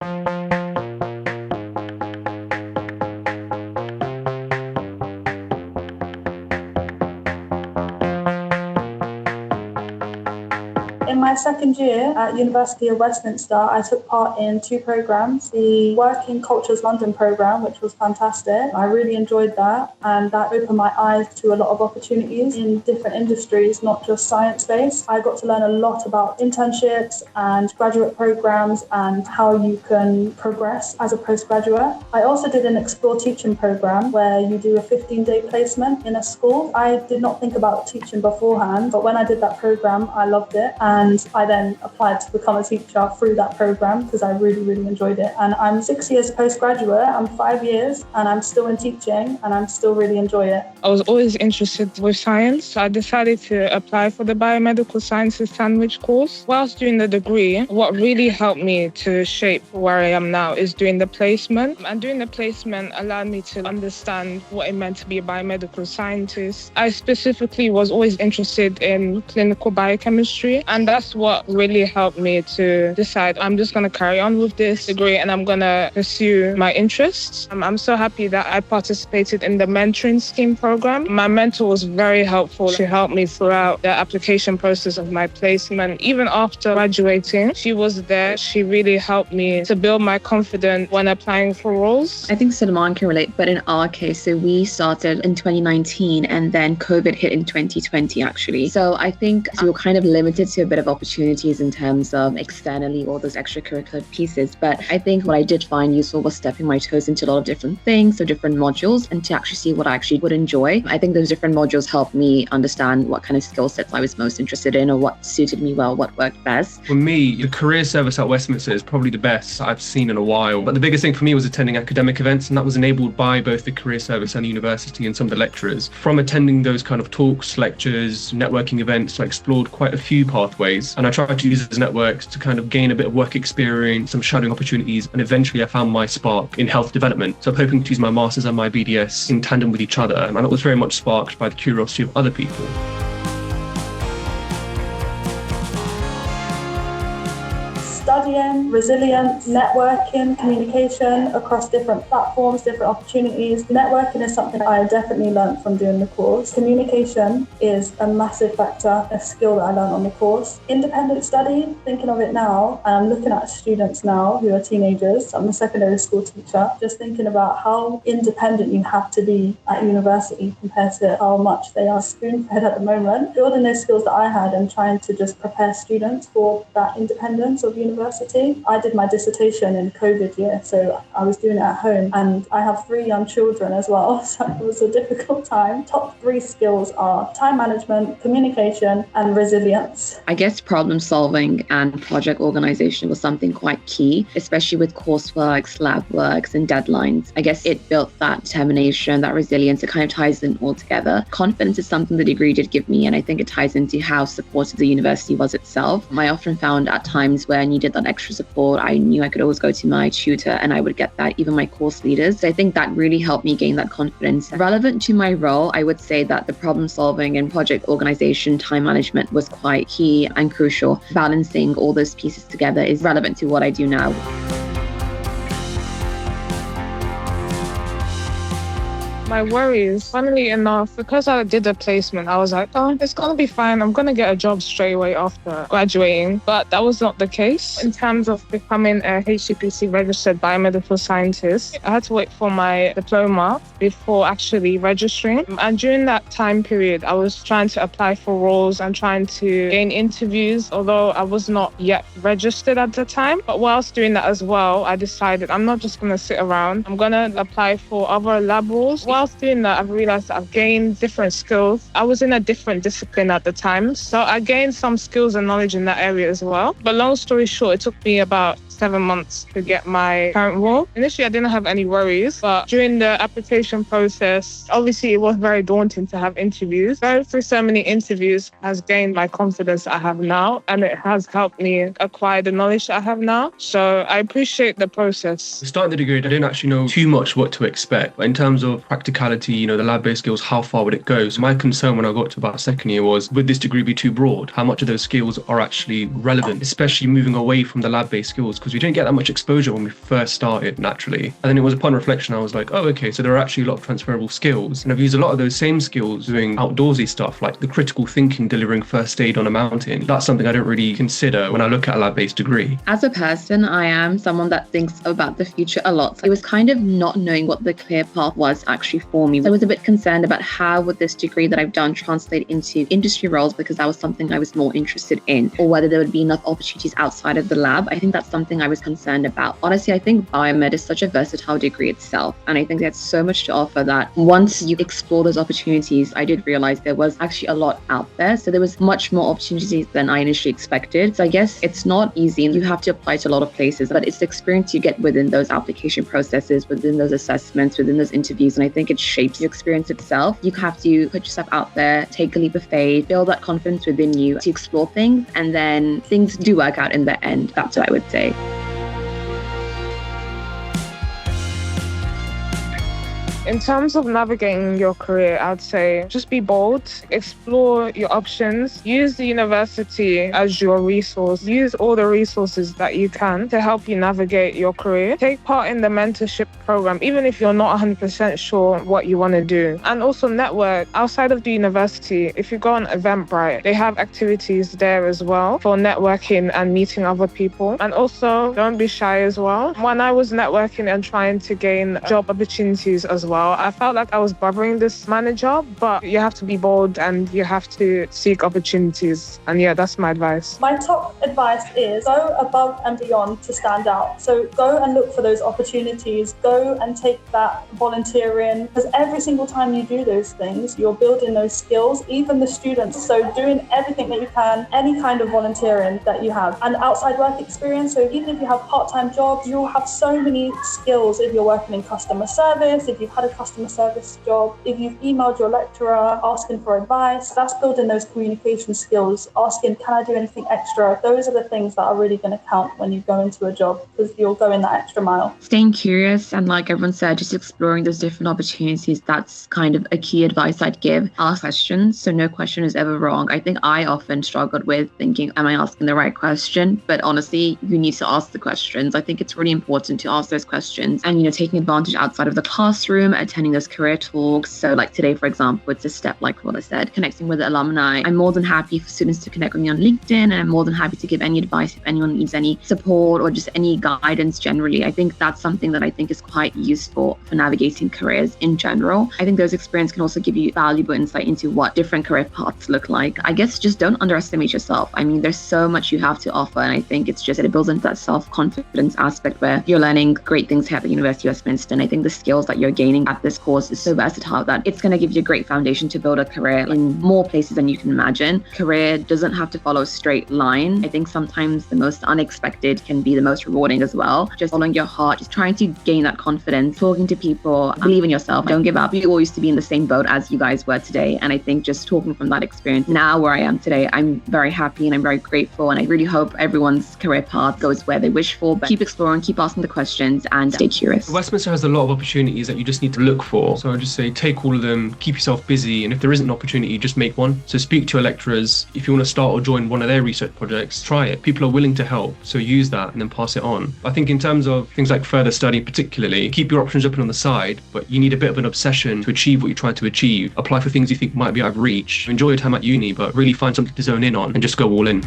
In my second year at University of Westminster, I took part in two programs, the Working Cultures London program, which was fantastic. I really enjoyed that, and that opened my eyes to a lot of opportunities in different industries, not just science-based. I got to learn a lot about internships and graduate programs and how you can progress as a postgraduate. I also did an Explore Teaching program where you do a 15-day placement in a school. I did not think about teaching beforehand, but when I did that program, I loved it. And I then applied to become a teacher through that program because I really, really enjoyed it. And I'm 6 years postgraduate, I'm 5 years, and I'm still in teaching, and I'm still really enjoy it. I was always interested with science, so I decided to apply for the Biomedical Sciences sandwich course. Whilst doing the degree, what really helped me to shape where I am now is doing the placement. And doing the placement allowed me to understand what it meant to be a biomedical scientist. I specifically was always interested in clinical biochemistry, and that's what really helped me to decide I'm just going to carry on with this degree and I'm going to pursue my interests. I'm so happy that I participated in the mentoring scheme program. My mentor was very helpful. She helped me throughout the application process of my placement. Even after graduating, she was there. She really helped me to build my confidence when applying for roles. I think Salman can relate, but in our case, so we started in 2019 and then COVID hit in 2020 actually. So I think we were kind of limited to a bit of opportunities in terms of externally all those extracurricular pieces. But I think what I did find useful was stepping my toes into a lot of different things, so different modules, and to actually see what I actually would enjoy. I think those different modules helped me understand what kind of skill sets I was most interested in or what suited me well, what worked best. For me, the career service at Westminster is probably the best I've seen in a while. But the biggest thing for me was attending academic events, and that was enabled by both the career service and the university and some of the lecturers. From attending those kind of talks, lectures, networking events, I explored quite a few pathways, and I tried to use those networks to kind of gain a bit of work experience, some shadowing opportunities, and eventually I found my spark in health development. So I'm hoping to use my master's and my BDS in tandem with each other, and that was very much sparked by the curiosity of other people. Studying, resilience, networking, communication across different platforms, different opportunities. Networking is something I definitely learned from doing the course. Communication is a massive factor, a skill that I learned on the course. Independent study, thinking of it now, and I'm looking at students now who are teenagers. I'm a secondary school teacher, just thinking about how independent you have to be at university compared to how much they are spoon-fed at the moment. Building those skills that I had and trying to just prepare students for that independence of university. I did my dissertation in COVID year, so I was doing it at home, and I have 3 young children as well, so it was a difficult time. Top 3 skills are time management, communication, and resilience. I guess problem solving and project organization was something quite key, especially with coursework, lab works, and deadlines. I guess it built that determination, that resilience. It kind of ties them all together. Confidence is something the degree did give me, and I think it ties into how supportive the university was itself. I often found at times where I needed that extra support, I knew I could always go to my tutor and I would get that, even my course leaders. So I think that really helped me gain that confidence. Relevant to my role, I would say that the problem solving and project organization, time management was quite key and crucial. Balancing all those pieces together is relevant to what I do now. My worries, funnily enough, because I did a placement, I was like, oh, it's going to be fine. I'm going to get a job straight away after graduating. But that was not the case. In terms of becoming a HCPC registered biomedical scientist, I had to wait for my diploma before actually registering. And during that time period, I was trying to apply for roles and trying to gain interviews, although I was not yet registered at the time. But whilst doing that as well, I decided I'm not just going to sit around. I'm going to apply for other lab roles. Whilst doing that, I've realized I've gained different skills. I was in a different discipline at the time, so I gained some skills and knowledge in that area as well. But long story short, it took me about 7 months to get my current role. Initially, I didn't have any worries, but during the application process, obviously it was very daunting to have interviews. Going through so many interviews has gained my confidence I have now, and it has helped me acquire the knowledge that I have now. So I appreciate the process. Starting the degree, I didn't actually know too much what to expect. But in terms of practicality, the lab-based skills, how far would it go? So my concern when I got to about second year was, would this degree be too broad? How much of those skills are actually relevant, especially moving away from the lab-based skills? because we didn't get that much exposure when we first started naturally. And then it was upon reflection, I was like, oh, okay, so there are actually a lot of transferable skills. And I've used a lot of those same skills doing outdoorsy stuff, like the critical thinking, delivering first aid on a mountain. That's something I don't really consider when I look at a lab-based degree. As a person, I am someone that thinks about the future a lot. So it was kind of not knowing what the clear path was actually for me. So I was a bit concerned about how would this degree that I've done translate into industry roles, because that was something I was more interested in, or whether there would be enough opportunities outside of the lab. I think that's something I was concerned about. Honestly, I think biomed is such a versatile degree itself. And I think there's so much to offer that once you explore those opportunities, I did realize there was actually a lot out there. So there was much more opportunities than I initially expected. So I guess it's not easy and you have to apply to a lot of places, but it's the experience you get within those application processes, within those assessments, within those interviews. And I think it shapes your experience itself. You have to put yourself out there, take a leap of faith, build that confidence within you to explore things, and then things do work out in the end. That's what I would say. In terms of navigating your career, I'd say just be bold, explore your options, use the university as your resource, use all the resources that you can to help you navigate your career. Take part in the mentorship program, even if you're not 100% sure what you want to do. And also network outside of the university. If you go on Eventbrite, they have activities there as well for networking and meeting other people. And also don't be shy as well. When I was networking and trying to gain job opportunities as well, I felt like I was bothering this manager, but you have to be bold and you have to seek opportunities. And yeah, that's my advice. My top advice is go above and beyond to stand out. So go and look for those opportunities. Go and take that volunteering, because every single time you do those things, you're building those skills, even the students. So doing everything that you can, any kind of volunteering that you have, and outside work experience. So even if you have part-time jobs, you'll have so many skills if you're working in customer service, if you've had a customer service job, if you've emailed your lecturer asking for advice. That's building those communication skills, asking, can I do anything extra? Those are the things that are really going to count when you go into a job, because you'll go in that extra mile. Staying curious and, like everyone said, just exploring those different opportunities. That's kind of a key advice I'd give. Ask questions. So no question is ever wrong. I think I often struggled with thinking, am I asking the right question? But honestly, you need to ask the questions. I think it's really important to ask those questions and, taking advantage outside of the classroom, attending those career talks. So like today, for example, it's a step like what I said, connecting with the alumni. I'm more than happy for students to connect with me on LinkedIn, and I'm more than happy to give any advice if anyone needs any support or just any guidance generally. I think that's something that I think is quite useful for navigating careers in general. I think those experiences can also give you valuable insight into what different career paths look like. I guess just don't underestimate yourself. I mean, there's so much you have to offer, and I think it's just that it builds into that self-confidence aspect where you're learning great things here at the University of Westminster. And I think the skills that you're gaining at this course is so versatile that it's going to give you a great foundation to build a career in more places than you can imagine. Career doesn't have to follow a straight line. I think sometimes the most unexpected can be the most rewarding as well. Just following your heart, just trying to gain that confidence, talking to people, believe in yourself, don't give up. We all used to be in the same boat as you guys were today. And I think just talking from that experience, now where I am today, I'm very happy and I'm very grateful. And I really hope everyone's career path goes where they wish for. But keep exploring, keep asking the questions, and stay curious. Westminster has a lot of opportunities that you just need to look for. So I just say take all of them, keep yourself busy, and if there isn't an opportunity, just make one. So speak to your lecturers. If you want to start or join one of their research projects, try it. People are willing to help, so use that and then pass it on. I think in terms of things like further study particularly, keep your options open on the side, but you need a bit of an obsession to achieve what you're trying to achieve. Apply for things you think might be out of reach. Enjoy your time at uni, but really find something to zone in on and just go all in.